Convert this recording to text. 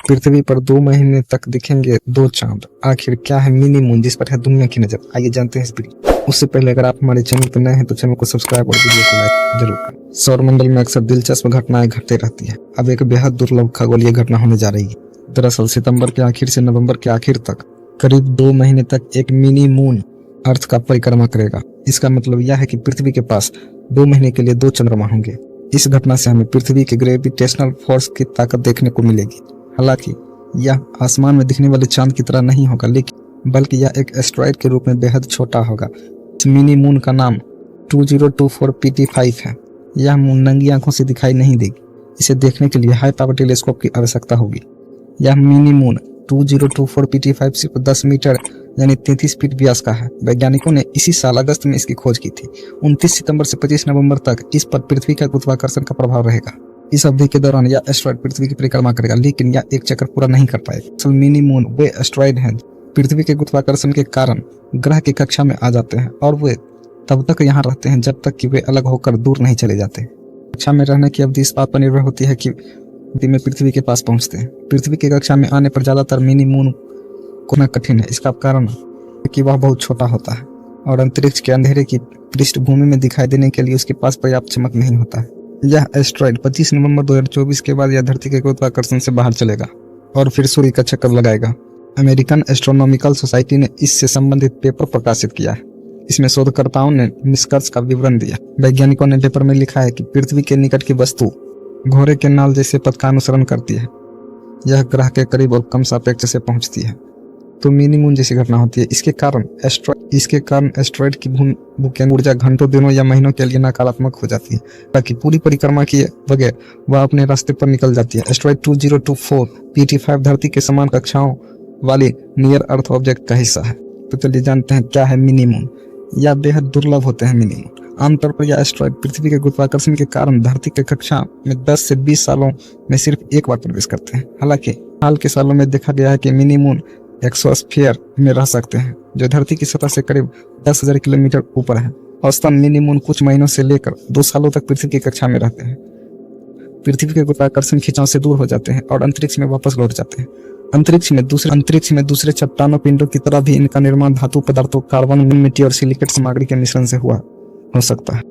पृथ्वी पर 2 महीने तक दिखेंगे 2 चांद। आखिर क्या है मिनी मून जिस पर है दुनिया की नजर? आइए जानते हैं इस वीडियो। उससे पहले अगर आप हमारे चैनल पर नए हैं तो चैनल को सब्सक्राइब और वीडियो को लाइक जरूर करें। सौरमंडल में अक्सर दिलचस्प घटनाएं घटती रहती है। अब एक बेहद दुर्लभ खगोलीय घटना होने जा रही है। दरअसल सितंबर के आखिर से नवंबर के आखिर तक करीब 2 महीने तक एक मिनी मून अर्थ का परिक्रमा करेगा। इसका मतलब यह है कि पृथ्वी के पास 2 महीने के लिए 2 चंद्रमा होंगे। इस घटना से हमें पृथ्वी के ग्रेविटेशनल फोर्स की ताकत देखने को मिलेगी। हालांकि यह आसमान में दिखने वाले चांद की तरह नहीं होगा, लेकिन बल्कि यह एक एस्टेरॉयड के रूप में बेहद छोटा होगा। इस मिनी मून का नाम 2024 PT5 है। यह मून नंगी आंखों से दिखाई नहीं देगी। इसे देखने के लिए हाई पावर टेलीस्कोप की आवश्यकता होगी। यह मिनी मून 2024 PT5 सिर्फ 10 मीटर यानी 33 फीट व्यास का है। वैज्ञानिकों ने इसी साल अगस्त में इसकी खोज की थी। 29 सितंबर से 25 नवंबर तक इस पर पृथ्वी का गुरुत्वाकर्षण का प्रभाव रहेगा। इस अवधि के दौरान यह एस्टेरॉयड पृथ्वी की परिक्रमा करेगा, लेकिन यह एक चक्कर पूरा नहीं कर पाएगा। असल मिनी मून वे एस्टेरॉयड हैं पृथ्वी के गुरुत्वाकर्षण के कारण ग्रह की कक्षा में आ जाते हैं और वे तब तक यहाँ रहते हैं जब तक कि वे अलग होकर दूर नहीं चले जाते। कक्षा में रहने की अवधि इस बात पर निर्भर होती है कि में पृथ्वी के पास पहुंचते हैं। पृथ्वी की कक्षा में आने पर ज्यादातर मिनी मून खोना कठिन है। इसका कारण है कि वह बहुत छोटा होता है और अंतरिक्ष के अंधेरे की पृष्ठभूमि में दिखाई देने के लिए उसके पास पर्याप्त चमक नहीं होता है। यह एस्टेरॉयड 25 नवंबर 2024 के बाद यह धरती के गुरुत्वाकर्षण से बाहर चलेगा और फिर सूर्य का चक्कर लगाएगा। अमेरिकन एस्ट्रोनॉमिकल सोसाइटी ने इससे संबंधित पेपर प्रकाशित किया है। इसमें शोधकर्ताओं ने निष्कर्ष का विवरण दिया। वैज्ञानिकों ने पेपर में लिखा है कि पृथ्वी के निकट की वस्तु घोड़े के नाल जैसे पथ का अनुसरण करती है। यह ग्रह के करीब और कम सापेक्ष से पहुंचती है तो मिनी मून जैसी घटना होती है। इसके कारण एस्टेरॉयड की भूकेंद्र ऊर्जा घंटों, दिनों या महीनों के लिए नकारात्मक हो जाती है, ताकि पूरी परिक्रमा किए बगैर वह अपने रास्ते पर निकल जाती है। एस्टेरॉयड 2024 PT5 धरती के समान कक्षाओं वाली नियर अर्थ ऑब्जेक्ट का हिस्सा है। तो चलिए जानते हैं क्या है मिनी मून। यह बेहद दुर्लभ होते हैं मिनी मून। आमतौर पर यह एस्टेरॉयड पृथ्वी के गुरुत्वाकर्षण के कारण धरती की कक्षा में 10 से 20 सालों में सिर्फ एक बार प्रवेश करते हैं। हालांकि हाल के सालों में देखा गया है कि मिनी मून एक्सोस्फीयर में रह सकते हैं, जो धरती की सतह से करीब 10,000 किलोमीटर ऊपर है। औसतन मिनी मून कुछ महीनों से लेकर 2 सालों तक पृथ्वी की कक्षा में रहते हैं। पृथ्वी के गुरुत्वाकर्षण खिंचाव से दूर हो जाते हैं और अंतरिक्ष में वापस लौट जाते हैं। अंतरिक्ष में दूसरे चट्टानों पिंडों की तरह भी इनका निर्माण धातु पदार्थों, कार्बन, मिट्टी और सिलिकेट सामग्री के मिश्रण से हुआ हो सकता है।